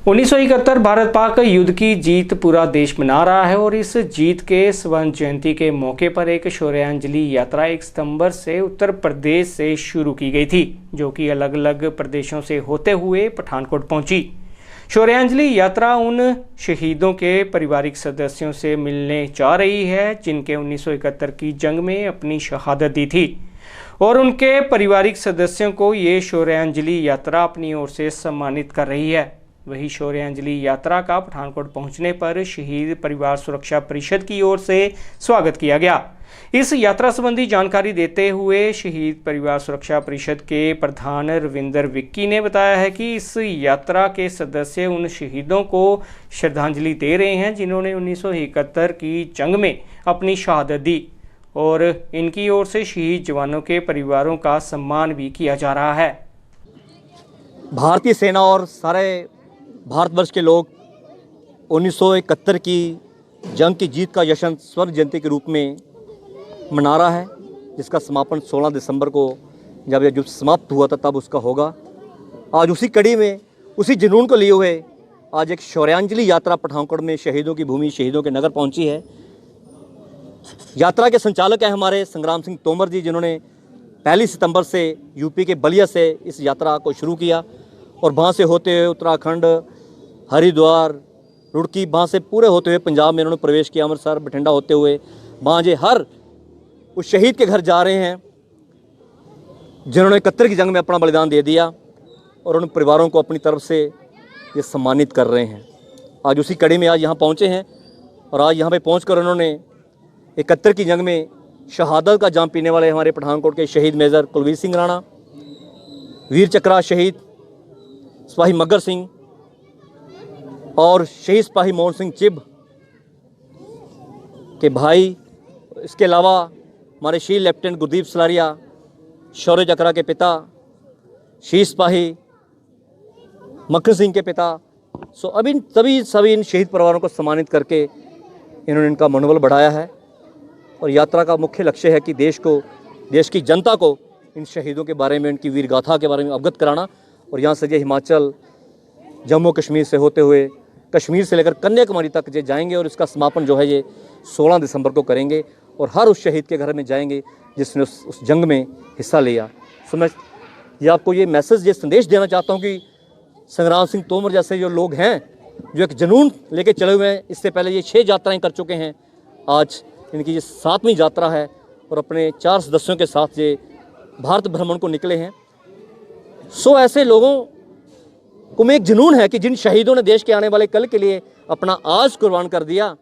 1971 भारत पाक युद्ध की जीत पूरा देश मना रहा है और इस जीत के स्वर्ण जयंती के मौके पर एक शौर्यांजलि यात्रा 1 सितंबर से उत्तर प्रदेश से शुरू की गई थी, जो कि अलग अलग प्रदेशों से होते हुए पठानकोट पहुंची। शौर्यांजलि यात्रा उन शहीदों के पारिवारिक सदस्यों से मिलने जा रही है जिनके 1971 की जंग में अपनी शहादत दी थी और उनके पारिवारिक सदस्यों को ये शौर्यांजलि यात्रा अपनी ओर से सम्मानित कर रही है। वही शौर्यांजलि यात्रा का पठानकोट पहुंचने पर शहीद परिवार सुरक्षा परिषद की ओर से स्वागत किया गया। इस यात्रा संबंधी जानकारी देते हुए शहीद परिवार सुरक्षा परिषद के प्रधान रविंदर विक्की ने बताया है कि इस यात्रा के सदस्य उन शहीदों को श्रद्धांजलि दे रहे हैं जिन्होंने 1971 की जंग में अपनी शहादत दी और इनकी ओर से शहीद जवानों के परिवारों का सम्मान भी किया जा रहा है। भारतीय सेना और सारे भारतवर्ष के लोग 1971 की जंग की जीत का जश्न स्वर्ण जयंती के रूप में मना रहा है, जिसका समापन 16 दिसंबर को जब यह युद्ध समाप्त हुआ था तब उसका होगा। आज उसी कड़ी में उसी जुनून को लिए हुए आज एक शौर्यांजलि यात्रा पठानकोट में शहीदों की भूमि शहीदों के नगर पहुंची है। यात्रा के संचालक हैं हमारे संग्राम सिंह तोमर जी, जिन्होंने 1 सितंबर से यूपी के बलिया से इस यात्रा को शुरू किया और वहाँ से होते हुए उत्तराखंड, हरिद्वार, रुड़की, वहाँ से पूरे होते हुए पंजाब में इन्होंने प्रवेश किया, अमृतसर, बठिंडा होते हुए वहाँ जे हर उस शहीद के घर जा रहे हैं जिन्होंने 71 की जंग में अपना बलिदान दे दिया और उन परिवारों को अपनी तरफ से ये सम्मानित कर रहे हैं। आज उसी कड़ी में आज यहाँ पहुँचे हैं और आज यहाँ पे पहुँचकर उन्होंने 71 की जंग में शहादत का जाम पीने वाले हमारे पठानकोट के शहीद मेजर कुलवीर सिंह राणा, वीर चक्रा शहीद सिपाही मगर सिंह और शहीद सिपाही मोहन सिंह चिब के भाई, इसके अलावा हमारे शहीद लेफ्टिनेंट गुरदीप सलारिया शौर्य चक्रा के पिता, शहीद सिपाही मक्खन सिंह के पिता। अब इन सभी इन शहीद परिवारों को सम्मानित करके इन्होंने इनका मनोबल बढ़ाया है और यात्रा का मुख्य लक्ष्य है कि देश की जनता को इन शहीदों के बारे में, उनकी वीर गाथा के बारे में अवगत कराना। और यहाँ से ये हिमाचल, जम्मू कश्मीर से होते हुए कश्मीर से लेकर कन्याकुमारी तक ये जाएंगे और इसका समापन जो है ये 16 दिसंबर को करेंगे और हर उस शहीद के घर में जाएंगे जिसने उस जंग में हिस्सा लिया। सो मैं ये आपको ये मैसेज, ये संदेश देना चाहता हूँ कि संग्राम सिंह तोमर जैसे जो लोग हैं जो एक जुनून लेके चले हुए हैं, इससे पहले ये 6 यात्राएँ कर चुके हैं, आज इनकी ये 7वीं यात्रा है और अपने 4 सदस्यों के साथ ये भारत भ्रमण को निकले हैं। सो ऐसे लोगों को में एक जुनून है कि जिन शहीदों ने देश के आने वाले कल के लिए अपना आज कुर्बान कर दिया,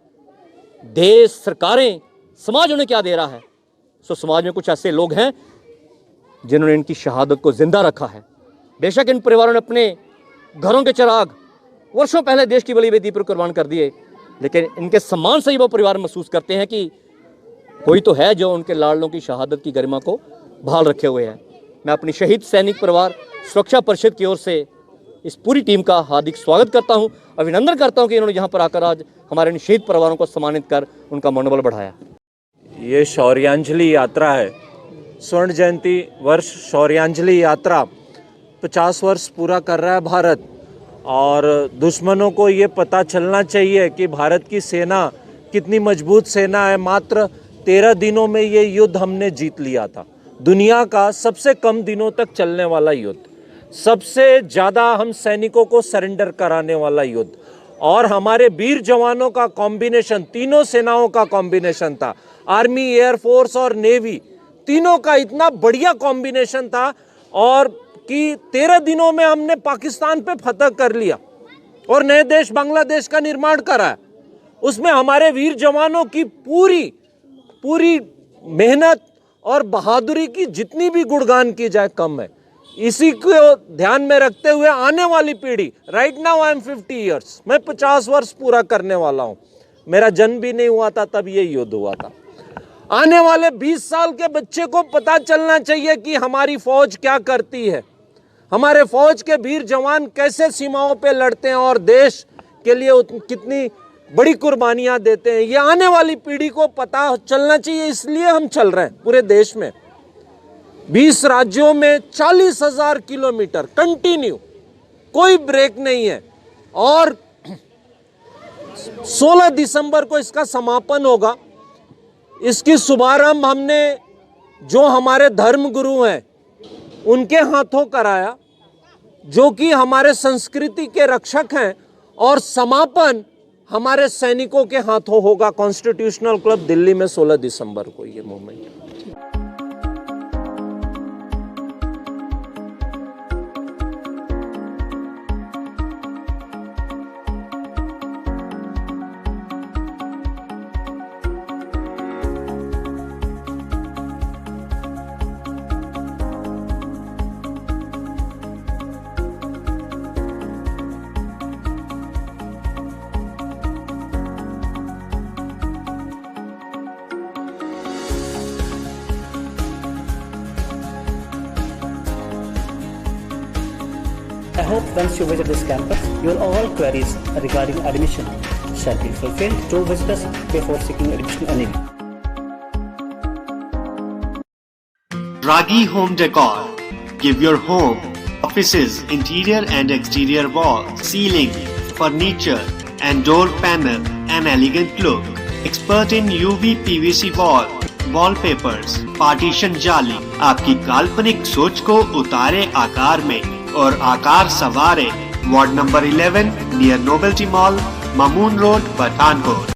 देश, सरकारें, समाज उन्हें क्या दे रहा है। सो समाज में कुछ ऐसे लोग हैं जिन्होंने इनकी शहादत को जिंदा रखा है। बेशक इन परिवारों ने अपने घरों के चिराग वर्षों पहले देश की बलि बेदी पर कुर्बान कर दिए, लेकिन इनके सम्मान से ही वो परिवार महसूस करते हैं कि कोई तो है जो उनके लाडलों की शहादत की गरिमा को बहाल रखे हुए है। मैं अपनी शहीद सैनिक परिवार सुरक्षा परिषद की ओर से इस पूरी टीम का हार्दिक स्वागत करता हूं, अभिनंदन करता हूं कि इन्होंने यहां पर आकर आज हमारे इन शहीद परिवारों को सम्मानित कर उनका मनोबल बढ़ाया। ये शौर्यांजलि यात्रा है, स्वर्ण जयंती वर्ष शौर्यांजलि यात्रा 50 वर्ष पूरा कर रहा है भारत और दुश्मनों को ये पता चलना चाहिए कि भारत की सेना कितनी मजबूत सेना है। मात्र 13 दिनों में ये युद्ध हमने जीत लिया था। दुनिया का सबसे कम दिनों तक चलने वाला युद्ध, सबसे ज़्यादा हम सैनिकों को सरेंडर कराने वाला युद्ध और हमारे वीर जवानों का कॉम्बिनेशन, तीनों सेनाओं का कॉम्बिनेशन था, आर्मी, एयरफोर्स और नेवी, तीनों का इतना बढ़िया कॉम्बिनेशन था और कि 13 दिनों में हमने पाकिस्तान पे फतह कर लिया और नए देश बांग्लादेश का निर्माण करा। उसमें हमारे वीर जवानों की पूरी मेहनत और बहादुरी की जितनी भी गुणगान की जाए कम है। इसी को ध्यान में रखते हुए आने वाली पीढ़ी, right now I am 50 years, मैं 50 वर्ष पूरा करने वाला हूँ, मेरा जन्म भी नहीं हुआ था तब ये युद्ध हुआ था। आने वाले 20 साल के बच्चे को पता चलना चाहिए कि हमारी फौज क्या करती है, हमारे फौज के वीर जवान कैसे सीमाओं पे लड़ते हैं और देश के लिए कितनी बड़ी कुर्बानियां देते हैं। ये आने वाली पीढ़ी को पता चलना चाहिए, इसलिए हम चल रहे हैं पूरे देश में 20 राज्यों में 40,000 किलोमीटर कंटिन्यू, कोई ब्रेक नहीं है। और 16 दिसंबर को इसका समापन होगा। इसकी शुभारंभ हमने जो हमारे धर्म गुरु हैं उनके हाथों कराया, जो कि हमारे संस्कृति के रक्षक हैं, और समापन हमारे सैनिकों के हाथों होगा कॉन्स्टिट्यूशनल क्लब दिल्ली में 16 दिसंबर को ये movement. I hope once you visit this campus, your all queries regarding admission shall be fulfilled. Do visit us before seeking admission anyway. Ragi Home Decor. Give your home, offices, interior and exterior walls, ceiling, furniture and door panel an elegant look. Expert in UV PVC wallpapers, partition जाली आपकी काल्पनिक सोच को उतारे आकार में और आकार सवारे। Ward number 11 near novelty mall, Mamun road, Pathankot.